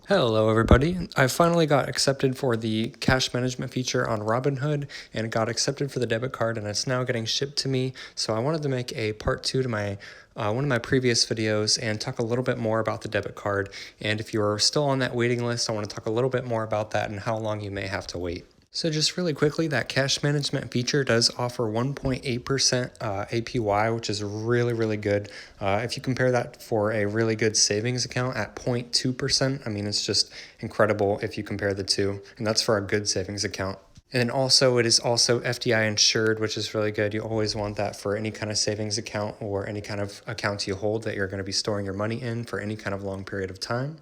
Hello everybody. I finally got accepted for the cash management feature on Robinhood and it got accepted for the debit card and it's now getting shipped to me. So I wanted to make a part 2 to my one of my previous videos and talk a little bit more about the debit card. And if you're still on that waiting list, I want to talk a little bit more about that and how long you may have to wait. So just really quickly, that cash management feature does offer 1.8% APY, which is really good. If you compare that for a really good savings account at 0.2%, I mean, it's just incredible if you compare the two, and that's for a good savings account. And then also, it is also FDI insured, which is really good. You always want that for any kind of savings account or any kind of accounts you hold that you're going to be storing your money in for any kind of long period of time.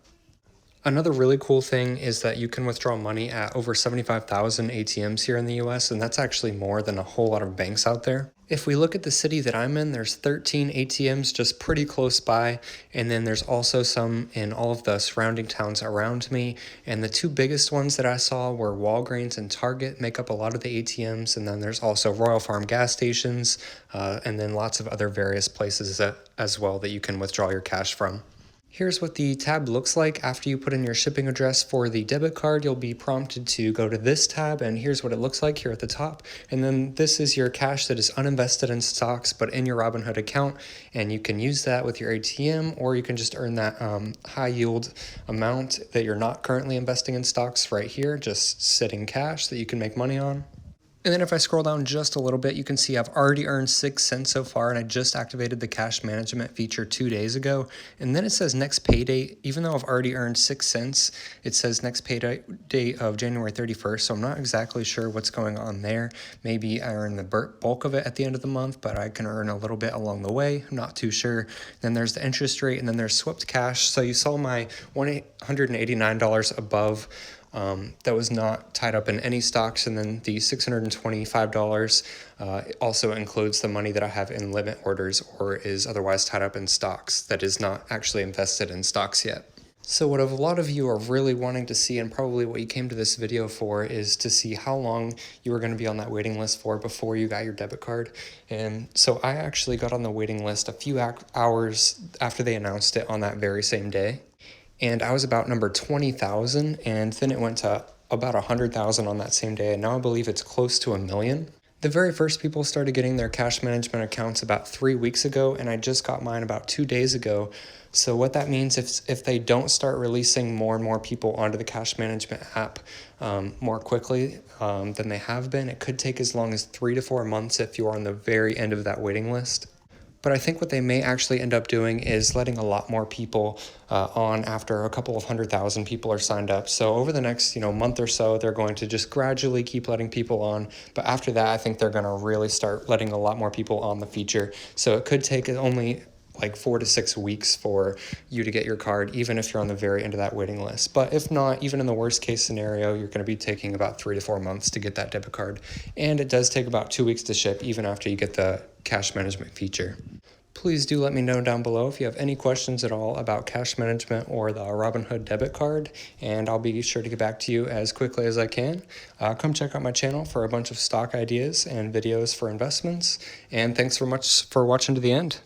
Another really cool thing is that you can withdraw money at over 75,000 ATMs here in the US, and that's actually more than a whole lot of banks out there. If we look at the city that I'm in, there's 13 ATMs just pretty close by, and then there's also some in all of the surrounding towns around me, and the two biggest ones that I saw were Walgreens and Target make up a lot of the ATMs, and then there's also Royal Farm gas stations, and then lots of other various places as well that you can withdraw your cash from. Here's what the tab looks like after you put in your shipping address for the debit card. You'll be prompted to go to this tab, and here's what it looks like here at the top. And then this is your cash that is uninvested in stocks but in your Robinhood account, and you can use that with your ATM, or you can just earn that high yield amount that you're not currently investing in stocks right here, just sitting cash that you can make money on. And then if I scroll down just a little bit, you can see I've already earned 6 cents so far, and I just activated the cash management feature 2 days ago. And then it says next pay date. Even though I've already earned 6 cents, it says next pay date of January 31st. So I'm not exactly sure what's going on there. Maybe I earn the bulk of it at the end of the month, but I can earn a little bit along the way. I'm not too sure. Then there's the interest rate, and then there's swept cash. So you saw my $189 above. That was not tied up in any stocks, and then the $625 also includes the money that I have in limit orders or is otherwise tied up in stocks that is not actually invested in stocks yet. So what a lot of you are really wanting to see, and probably what you came to this video for, is to see how long you were going to be on that waiting list for before you got your debit card. And so I actually got on the waiting list a few hours after they announced it on that very same day. And I was about number 20,000, and then it went to about 100,000 on that same day, and now I believe it's close to 1 million. The very first people started getting their cash management accounts about 3 weeks ago, and I just got mine about 2 days ago. So what that means, if they don't start releasing more and more people onto the cash management app more quickly than they have been, it could take as long as 3 to 4 months if you're on the very end of that waiting list. But I think what they may actually end up doing is letting a lot more people on after a couple of 100,000 people are signed up. So over the next month or so, they're going to just gradually keep letting people on. But after that, I think they're going to really start letting a lot more people on the feature. So it could take only like 4 to 6 weeks for you to get your card, even if you're on the very end of that waiting list. But if not, even in the worst case scenario, you're going to be taking about 3 to 4 months to get that debit card. And it does take about 2 weeks to ship, even after you get the cash management feature. Please do let me know down below if you have any questions at all about cash management or the Robinhood debit card, and I'll be sure to get back to you as quickly as I can. Come check out my channel for a bunch of stock ideas and videos for investments, and thanks so much for watching to the end.